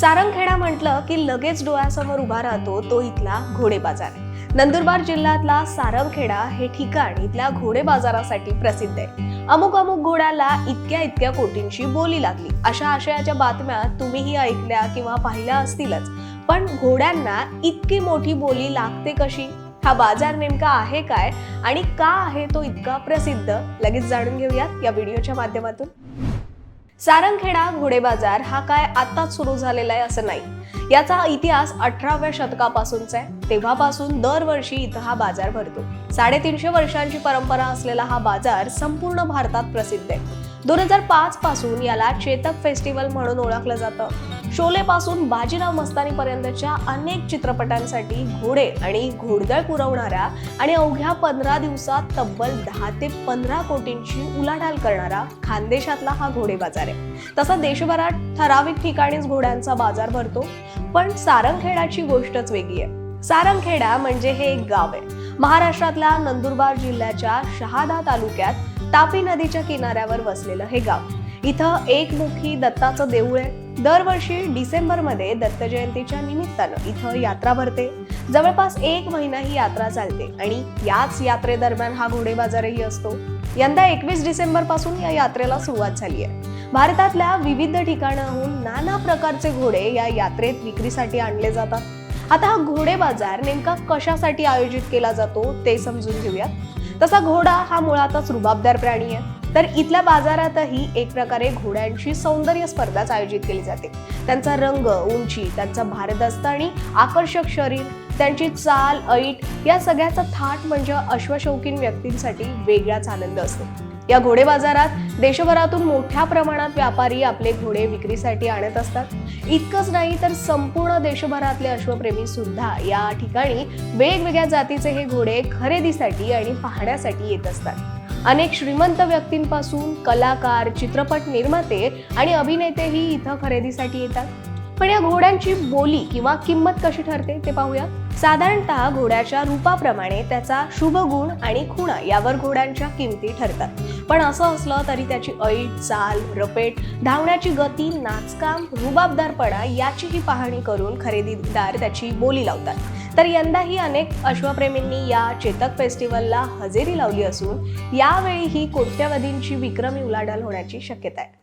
सारंगखेडा म्हटलं की लगेच डोळ्यासमोर उभा राहतो तो इथला घोडे बाजार. नंदुरबार जिल्ह्यातला सारंगखेडा हे ठिकाण इथल्या घोडे बाजारासाठी प्रसिद्ध आहे. अमुक घोड्याला इतक्या कोटींची बोली लागली, अशा आशयाच्या बातम्या तुम्हीही ऐकल्या किंवा पाहिल्या असतीलच. पण घोड्यांना इतकी मोठी बोली लागते कशी? हा बाजार नेमका आहे काय आणि का आहे तो इतका प्रसिद्ध? लगेच जाणून घेऊयात या व्हिडिओच्या माध्यमातून. सारंगखेडा घोडे बाजार हा काय आताच सुरू झालेला आहे असं नाही. याचा इतिहास 18व्या शतकापासूनचा आहे. तेव्हापासून दरवर्षी इथं हा बाजार भरतो. 350 वर्षांची परंपरा असलेला हा बाजार संपूर्ण भारतात प्रसिद्ध आहे. 2005 पासून याला चेतक फेस्टिवल म्हणून ओळखलं जातं. शोले पासून बाजीराव मस्तानी पर्यंतच्या अनेक चित्रपटांसाठी घोडे आणि घोडदळ पुरवणारा आणि अवघ्या 15 दिवसात तब्बल 10 ते 15 कोटींची उलाढाल करणारा खानदेशातला हा घोडे बाजार आहे. तसा देशभरात ठराविक ठिकाणीच घोड्यांचा बाजार भरतो. पण सारंगखेडाची गोष्टच वेगळी आहे. सारंगखेडा म्हणजे हे एक गाव आहे. महाराष्ट्रातल्या नंदुरबार जिल्ह्याच्या शहादा तालुक्यात तापी नदीच्या किनाऱ्यावर वसलेलं हे गाव. इथं एकमुखी दत्ताचं देऊळ आहे. दरवर्षी डिसेंबरमध्ये दत्त जयंतीच्या निमित्तानं इथं यात्रा भरते. जवळपास 1 महिना ही यात्रा चालते आणि याच यात्रेदरम्यान हा घोडे बाजारही असतो. यंदा 21 डिसेंबर पासून या यात्रेला सुरुवात झाली आहे. भारतातल्या विविध ठिकाणाहून नाना प्रकारचे घोडे या यात्रेत विक्रीसाठी आणले जातात. आता हा घोडे बाजार नेमका कशासाठी आयोजित केला जातो ते समजून घेऊयात. तसा घोडा हा मुळातच रुबाबदार प्राणी आहे. तर इथल्या बाजारातही एक प्रकारे घोड्यांची सौंदर्य स्पर्धाच आयोजित केली जाते. त्यांचा रंग, उंची, त्यांचा भारदस्त आणि आकर्षक शरीर, त्यांची चाल, ऐट या सगळ्याचा थाट म्हणजे अश्वशौकीन व्यक्तींसाठी वेगळाच आनंद असतो. या घोडे बाजारात देशभरातून मोठ्या प्रमाणात व्यापारी आपले घोडे विक्रीसाठी आणत असतात. इतकंच नाही तर संपूर्ण देशभरातले अश्वप्रेमी सुद्धा या ठिकाणी वेगवेगळ्या जातीचे हे घोडे खरेदीसाठी आणि पाहण्यासाठी येत असतात. अनेक श्रीमंत व्यक्तींपासून कलाकार, चित्रपट निर्माते आणि अभिनेतेही इथं खरेदीसाठी येतात. पण या घोड्यांची बोली किंवा किंमत कशी ठरते ते पाहूया. साधारणतः घोड्याच्या रूपाप्रमाणे त्याचा शुभ गुण आणि खुणा यावर घोड्यांच्या किमती ठरतात. पण असं असलं तरी त्याची ऐट, चाल, रपेट, धावण्याची गती, नाचकाम, रुबाबदारपणा याचीही पाहणी करून खरेदीदार त्याची बोली लावतात. तर यंदाही अनेक अश्वप्रेमींनी या चेतक फेस्टिवलला हजेरी लावली असून यावेळीही कोट्यवधींची विक्रमी उलाढाल होण्याची शक्यता आहे.